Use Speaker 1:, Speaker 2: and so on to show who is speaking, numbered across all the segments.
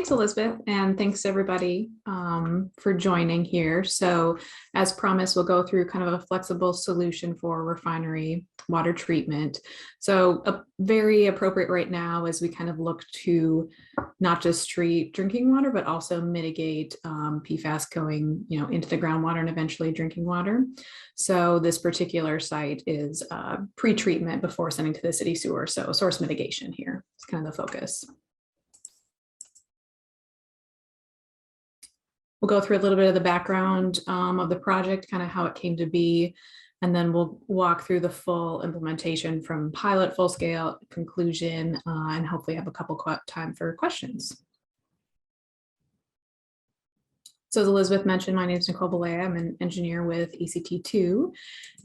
Speaker 1: Thanks, Elizabeth, and thanks everybody for joining here. So as promised, we'll go through kind of a flexible solution for refinery water treatment. So very appropriate right now as we kind of look to not just treat drinking water, but also mitigate PFAS going into the groundwater and eventually drinking water. So this particular site is pre-treatment before sending to the city sewer. So source mitigation here is kind of the focus. We'll go through a little bit of the background of the project, kind of how it came to be, and then we'll walk through the full implementation from pilot, full scale, conclusion, and hopefully have a couple time for questions. So as Elizabeth mentioned, my name is Nicole Belay. I'm an engineer with ECT2,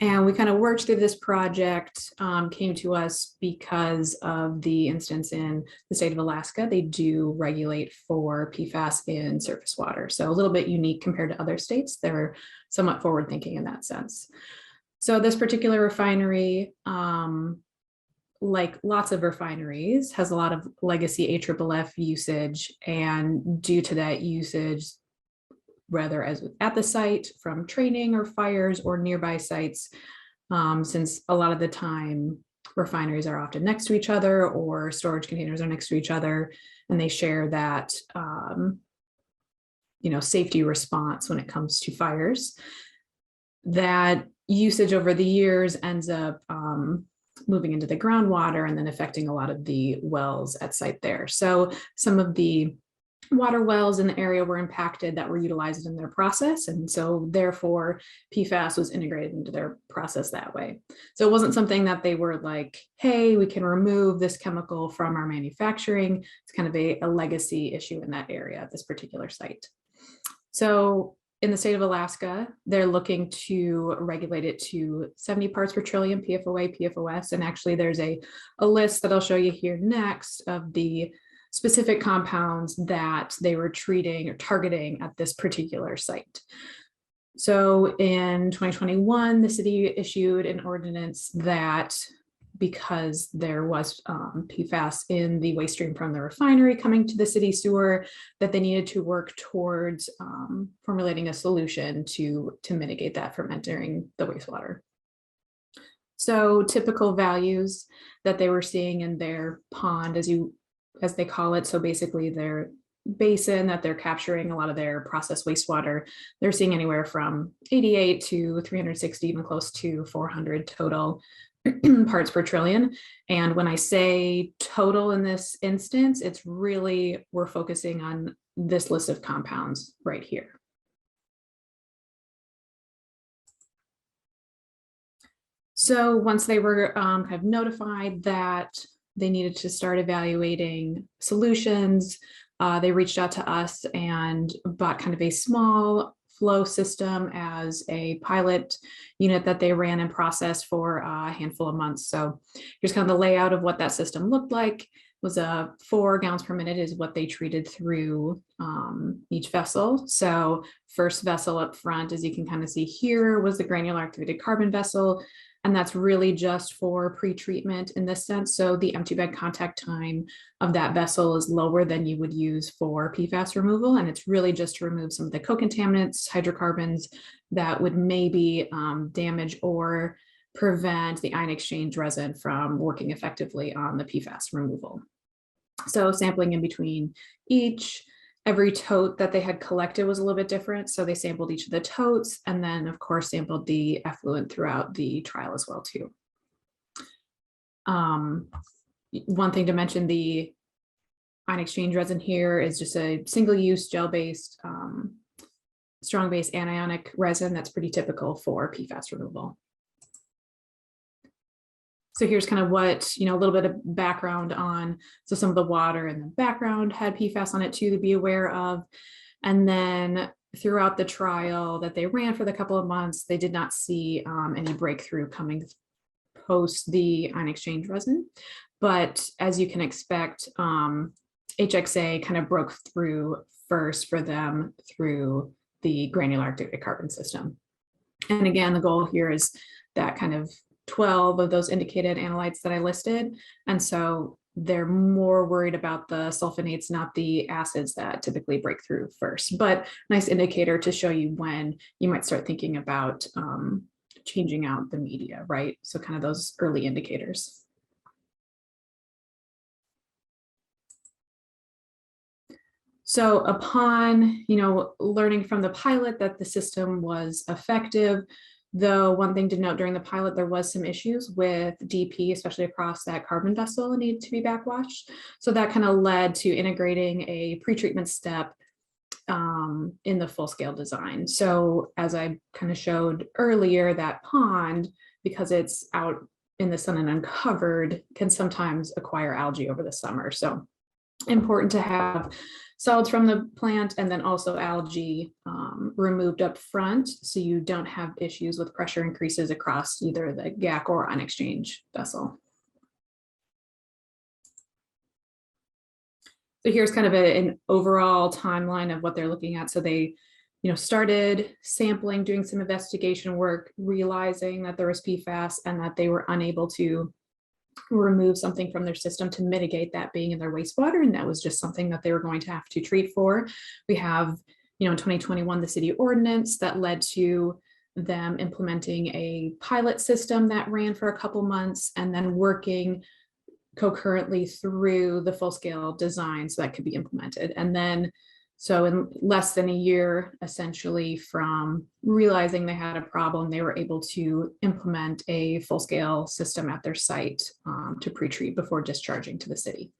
Speaker 1: and we kind of worked through this project, came to us because of the instance in the state of Alaska. They do regulate for PFAS in surface water. So a little bit unique compared to other states. They're somewhat forward thinking in that sense. So this particular refinery, like lots of refineries, has a lot of legacy AFFF usage, and due to that usage, whether as at the site from training or fires or nearby sites, since a lot of the time refineries are often next to each other or storage containers are next to each other, and they share that safety response when it comes to fires. That usage over the years ends up moving into the groundwater and then affecting a lot of the wells at site there. So some of the water wells in the area were impacted that were utilized in their process. And so therefore PFAS was integrated into their process that way. So it wasn't something that they were like, hey, we can remove this chemical from our manufacturing. It's kind of a legacy issue in that area at this particular site. So in the state of Alaska, they're looking to regulate it to 70 parts per trillion PFOA, PFOS. And actually there's a list that I'll show you here next of the specific compounds that they were treating or targeting at this particular site. So in 2021, the city issued an ordinance that because there was PFAS in the waste stream from the refinery coming to the city sewer, that they needed to work towards formulating a solution to mitigate that from entering the wastewater. So typical values that they were seeing in their pond, as they call it, so basically their basin that they're capturing a lot of their processed wastewater, they're seeing anywhere from 88 to 360, even close to 400 total parts per trillion. And when I say total in this instance, it's really, we're focusing on this list of compounds right here. So once they were kind of notified that they needed to start evaluating solutions, they reached out to us and bought kind of a small flow system as a pilot unit that they ran and processed for a handful of months. So here's kind of the layout of what that system looked like. It was 4 gallons per minute is what they treated through each vessel. So first vessel up front, as you can kind of see here, was the granular activated carbon vessel. And that's really just for pre-treatment in this sense. So the empty bed contact time of that vessel is lower than you would use for PFAS removal. And it's really just to remove some of the co-contaminants, hydrocarbons that would maybe damage or prevent the ion exchange resin from working effectively on the PFAS removal. So sampling in between each. Every tote that they had collected was a little bit different. So they sampled each of the totes and then of course sampled the effluent throughout the trial as well too. One thing to mention, the ion exchange resin here is just a single-use gel-based, strong base anionic resin that's pretty typical for PFAS removal. So here's kind of what, a little bit of background on, so some of the water in the background had PFAS on it too to be aware of. And then throughout the trial that they ran for the couple of months, they did not see any breakthrough coming post the ion exchange resin. But as you can expect, HXA kind of broke through first for them through the granular activated carbon system. And again, the goal here is that kind of 12 of those indicated analytes that I listed. And so they're more worried about the sulfonates, not the acids that typically break through first. But nice indicator to show you when you might start thinking about changing out the media, right? So kind of those early indicators. So upon, learning from the pilot that the system was effective, the one thing to note during the pilot, there was some issues with DP, especially across that carbon vessel, and needed to be backwashed. So that kind of led to integrating a pretreatment step in the full scale design. So as I kind of showed earlier, that pond, because it's out in the sun and uncovered, can sometimes acquire algae over the summer. So important to have solids from the plant and then also algae removed up front, so you don't have issues with pressure increases across either the GAC or ion exchange vessel. So here's kind of an overall timeline of what they're looking at. So they started sampling, doing some investigation work, realizing that there was PFAS and that they were unable to remove something from their system to mitigate that being in their wastewater, and that was just something that they were going to have to treat for. We have, in 2021, the city ordinance that led to them implementing a pilot system that ran for a couple months and then working concurrently through the full scale design so that could be implemented. And then so in less than a year, essentially, from realizing they had a problem, they were able to implement a full-scale system at their site to pre-treat before discharging to the city.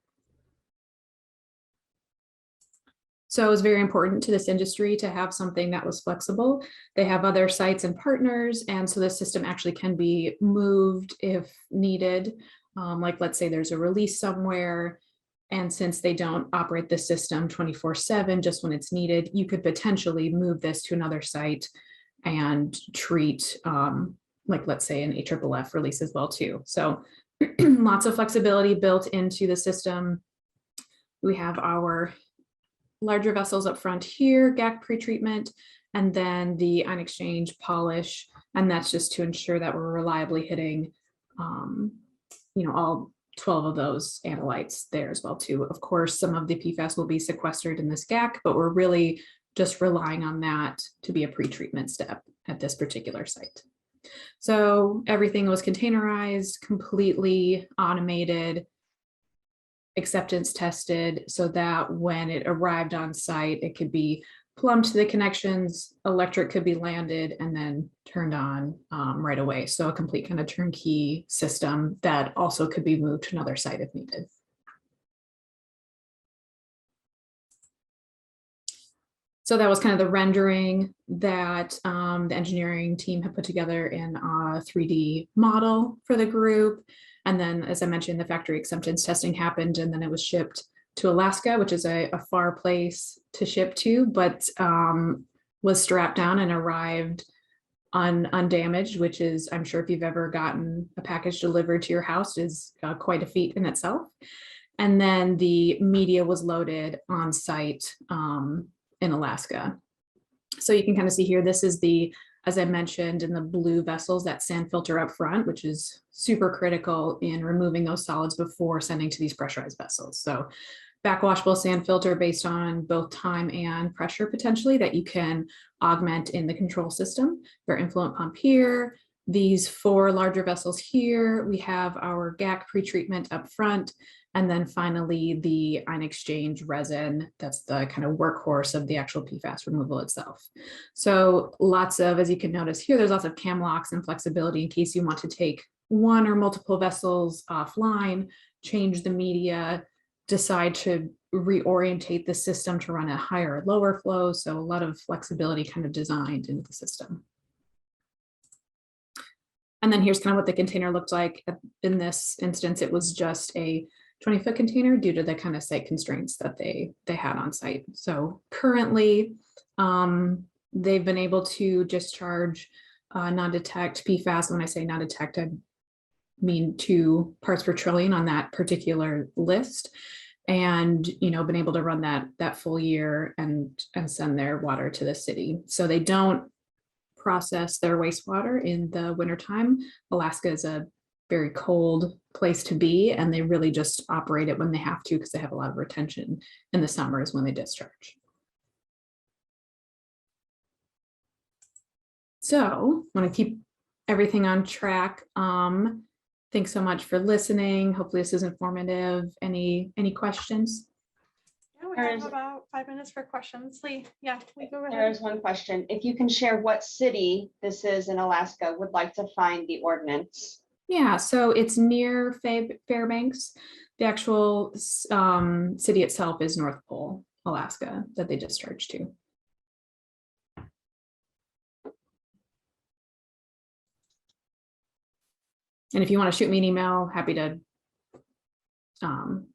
Speaker 1: So it was very important to this industry to have something that was flexible. They have other sites and partners, and so the system actually can be moved if needed. Like, let's say there's a release somewhere, and since they don't operate the system 24/7, just when it's needed, you could potentially move this to another site and treat, like, let's say, an AFFF release as well too. So lots of flexibility built into the system. We have our larger vessels up front here, GAC pretreatment, and then the ion exchange polish. And that's just to ensure that we're reliably hitting, all 12 of those analytes there as well too. Of course, some of the PFAS will be sequestered in this GAC, but we're really just relying on that to be a pre-treatment step at this particular site. So everything was containerized, completely automated, acceptance tested, so that when it arrived on site, it could be plumbed to the connections, electric could be landed and then turned on right away. So a complete kind of turnkey system that also could be moved to another site if needed. So that was kind of the rendering that the engineering team had put together in a 3D model for the group. And then, as I mentioned, the factory acceptance testing happened, and then it was shipped to Alaska, which is a far place to ship to, but was strapped down and arrived undamaged, which is, I'm sure if you've ever gotten a package delivered to your house, is quite a feat in itself. And then the media was loaded on site in Alaska. So you can kind of see here, this is the, as I mentioned, in the blue vessels, that sand filter up front, which is super critical in removing those solids before sending to these pressurized vessels. So backwashable sand filter based on both time and pressure potentially that you can augment in the control system. Your influent pump here, these 4 larger vessels here, we have our GAC pretreatment up front, and then finally the ion exchange resin, that's the kind of workhorse of the actual PFAS removal itself. So lots of, as you can notice here, there's lots of cam locks and flexibility in case you want to take one or multiple vessels offline, change the media, decide to reorientate the system to run at higher or lower flow. So a lot of flexibility kind of designed into the system. And then here's kind of what the container looked like. In this instance, it was just a 20-foot container due to the kind of site constraints that they had on site. So currently, they've been able to discharge non-detect PFAS. When I say non-detect, I mean 2 parts per trillion on that particular list, and been able to run that full year and send their water to the city. So they don't process their wastewater in the wintertime. Alaska is a very cold place to be, and they really just operate it when they have to because they have a lot of retention in the summers when they discharge. So I want to keep everything on track. Thanks so much for listening. Hopefully this is informative. Any questions?
Speaker 2: Yeah, we have about 5 minutes for questions. Lee, yeah, we go ahead.
Speaker 3: There's one question. If you can share what city this is in Alaska, would like to find the ordinance.
Speaker 1: Yeah, so it's near Fairbanks. The actual city itself is North Pole, Alaska, that they discharge to. And if you want to shoot me an email, happy to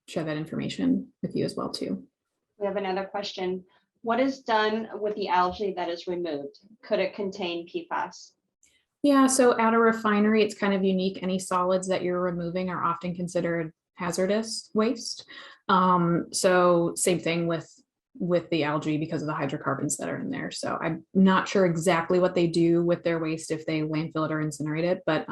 Speaker 1: share that information with you as well too.
Speaker 3: We have another question. What is done with the algae that is removed? Could it contain PFAS?
Speaker 1: Yeah, so at a refinery, it's kind of unique. Any solids that you're removing are often considered hazardous waste. So same thing with the algae because of the hydrocarbons that are in there. So I'm not sure exactly what they do with their waste if they landfill it or incinerate it, but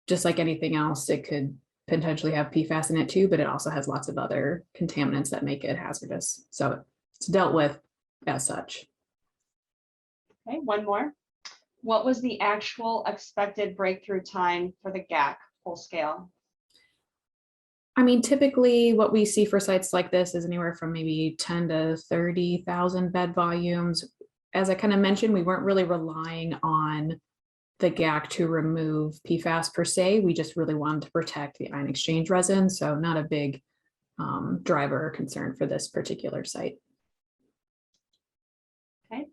Speaker 1: just like anything else, it could potentially have PFAS in it too, but it also has lots of other contaminants that make it hazardous. So it's dealt with as such.
Speaker 3: Okay, one more. What was the actual expected breakthrough time for the GAC full scale?
Speaker 1: I mean, typically what we see for sites like this is anywhere from maybe 10 to 30,000 bed volumes. As I kind of mentioned, we weren't really relying on the GAC to remove PFAS per se. We just really wanted to protect the ion exchange resin. So not a big driver or concern for this particular site.
Speaker 3: Okay.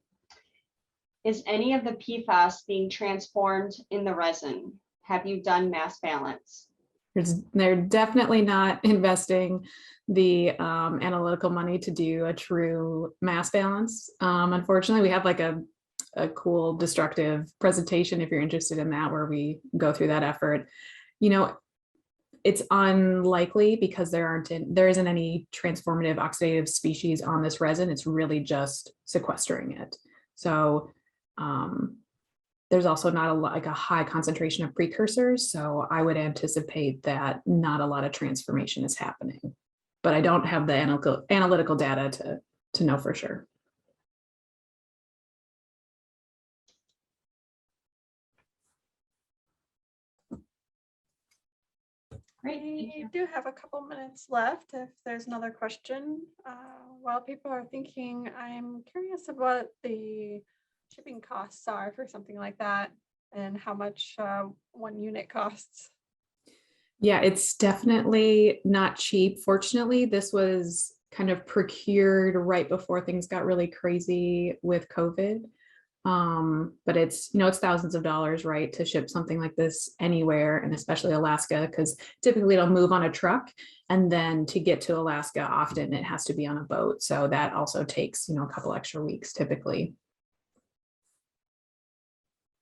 Speaker 3: Is any of the PFAS being transformed in the resin? Have you done mass balance?
Speaker 1: They're definitely not investing the analytical money to do a true mass balance. Unfortunately, we have like a cool destructive presentation if you're interested in that, where we go through that effort. You know, it's unlikely because there isn't any transformative oxidative species on this resin. It's really just sequestering it. So there's also not like a high concentration of precursors. So I would anticipate that not a lot of transformation is happening, but I don't have the analytical data to know for sure.
Speaker 3: Great, thank
Speaker 2: We
Speaker 3: you.
Speaker 2: do have a couple minutes left if there's another question. While people are thinking, I'm curious about what the shipping costs are for something like that and how much one unit costs.
Speaker 1: Yeah, it's definitely not cheap. Fortunately, this was kind of procured right before things got really crazy with COVID. But it's, it's thousands of dollars, right, to ship something like this anywhere, and especially Alaska, because typically it'll move on a truck, and then to get to Alaska, often it has to be on a boat. So that also takes, a couple extra weeks typically.